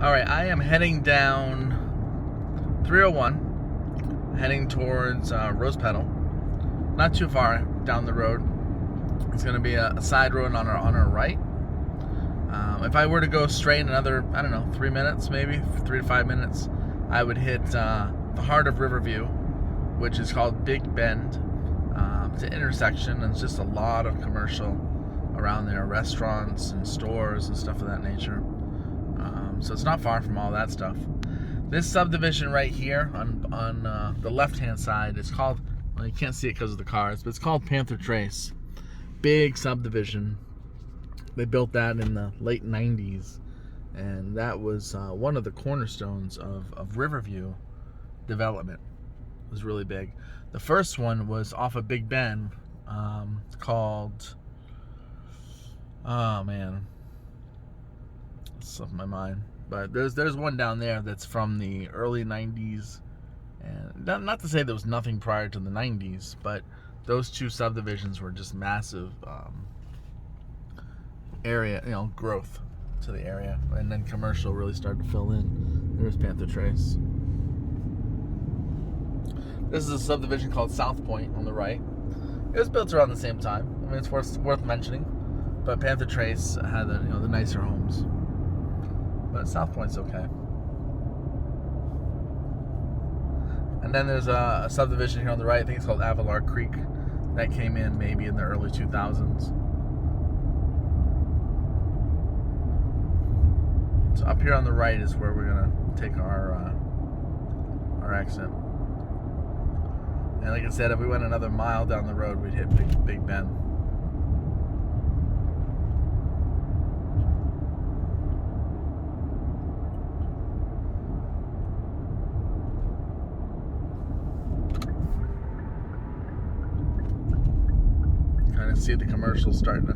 All right, I am heading down 301, heading towards Rose Petal. Not too far down the road. It's going to be a side road on our right. If I were to go straight another, 3 minutes, maybe 3 to 5 minutes, I would hit the heart of Riverview, which is called Big Bend. It's an intersection, and it's just a lot of commercial around there, restaurants and stores and stuff of that nature. So it's not far from all that stuff. This subdivision right here on the left-hand side is called, well, you can't see it because of the cars, but it's called Panther Trace. Big subdivision. They built that in the late 90s, and that was one of the cornerstones of Riverview development. It was really big. The first one was off of Big Bend, called, oh man, it's slipping my mind. But there's one down there that's from the early 90s, and not to say there was nothing prior to the 90s, but those two subdivisions were just massive area, growth to the area, and then commercial really started to fill in. There's Panther Trace. This is a subdivision called South Point on the right. It was built around the same time. I mean, it's worth mentioning, but Panther Trace had the nicer homes. But South Point's okay. And then there's a subdivision here on the right. I think it's called Avalar Creek. That came in maybe in the early 2000s. So up here on the right is where we're gonna take our exit. And like I said, if we went another mile down the road, we'd hit Big Bend. Kind of see the commercials starting to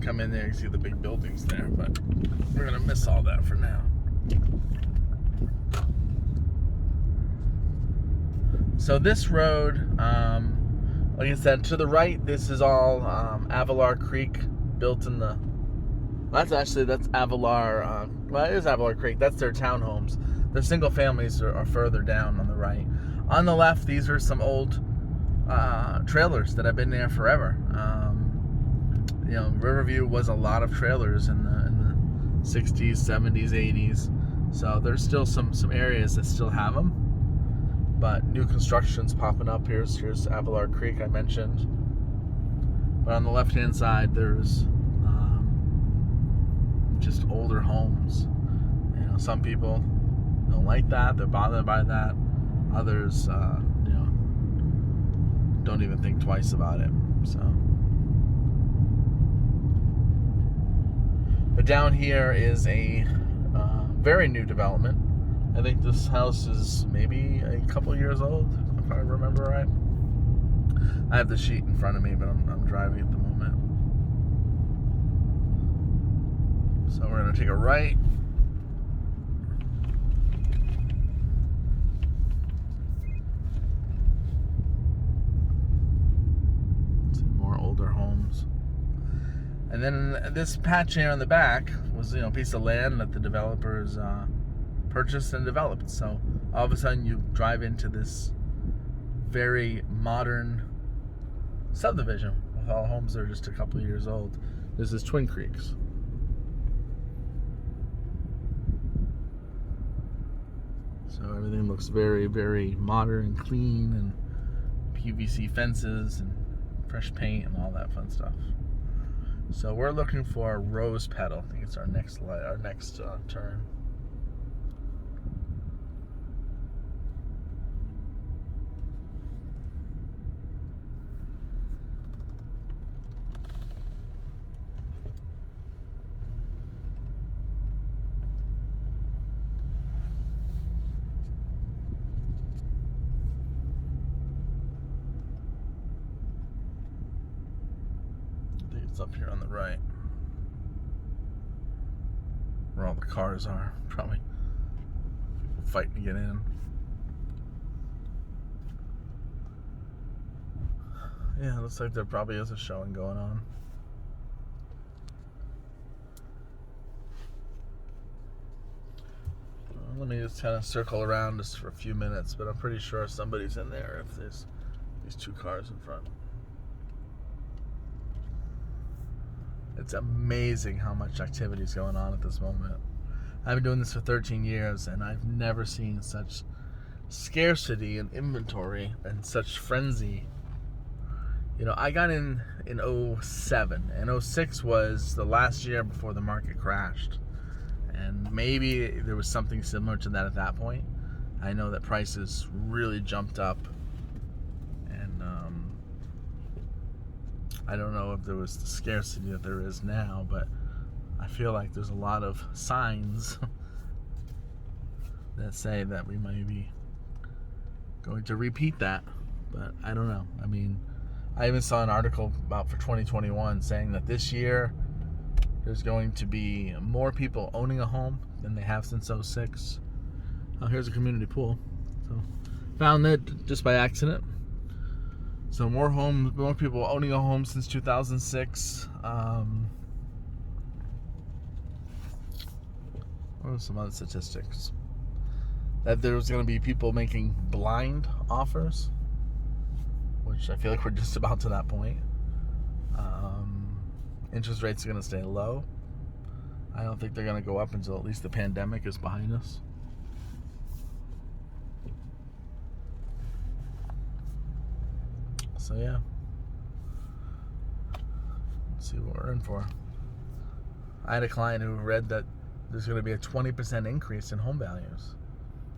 come in there. You see the big buildings there, but we're gonna miss all that for now. So this road, like I said, to the right, this is all Avalar Creek, built in the. That's Avalar. Well, it is Avalar Creek. That's their townhomes. Their single families are further down on the right. On the left, these are some old trailers that have been there forever. Riverview was a lot of trailers in the 60s, 70s, 80s. So there's still some areas that still have them. But new construction's popping up. Here's Avalar Creek I mentioned. But on the left-hand side, there's just older homes. Some people don't like that. They're bothered by that. Others, don't even think twice about it. So, but down here is a very new development. I think this house is maybe a couple years old, if I remember right. I have the sheet in front of me, but I'm driving at the moment. So we're going to take a right. Some more older homes. And then this patch here on the back was, a piece of land that the developers purchased and developed. So all of a sudden you drive into this very modern subdivision with all homes that are just a couple of years old. This is Twin Creeks. So everything looks very, very modern and clean, and PVC fences and fresh paint and all that fun stuff. So we're looking for Rose Petal. I think it's our next turn. Up here on the right, where all the cars are. Probably people fighting to get in. Yeah, it looks like there probably is a showing going on. Let me just kind of circle around just for a few minutes, but I'm pretty sure somebody's in there if there's these two cars in front. It's amazing how much activity is going on at this moment. I've been doing this for 13 years, and I've never seen such scarcity and inventory and such frenzy. You know, I got in 07, and 06 was the last year before the market crashed. And maybe there was something similar to that at that point. I know that prices really jumped up, and I don't know if there was the scarcity that there is now, but I feel like there's a lot of signs that say that we might be going to repeat that, but I don't know. I mean, I even saw an article about for 2021 saying that this year there's going to be more people owning a home than they have since 06. Oh, here's a community pool. So found that just by accident. So more people owning a home since 2006. What are some other statistics? That there was going to be people making blind offers, which I feel like we're just about to that point. Interest rates are going to stay low. I don't think they're going to go up until at least the pandemic is behind us. So yeah, let's see what we're in for. I had a client who read that there's going to be a 20% increase in home values.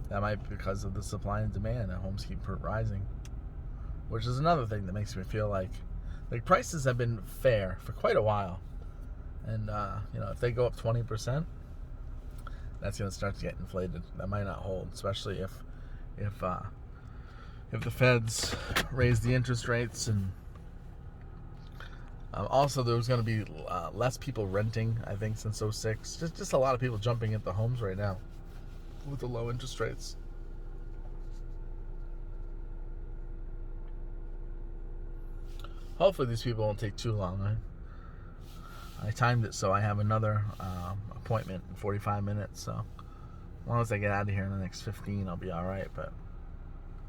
That might be because of the supply and demand, and homes keep rising, which is another thing that makes me feel like prices have been fair for quite a while, and if they go up 20%, that's going to start to get inflated. That might not hold, especially if the feds raise the interest rates, and also there was going to be less people renting, I think, since 06. Just a lot of people jumping into homes right now with the low interest rates. Hopefully these people won't take too long. I timed it so I have another appointment in 45 minutes. So as long as I get out of here in the next 15, I'll be all right. But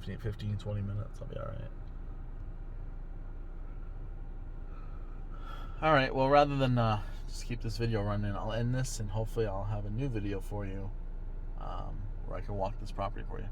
15, 20 minutes, I'll be all right. All right, well, rather than just keep this video running, I'll end this, and hopefully I'll have a new video for you where I can walk this property for you.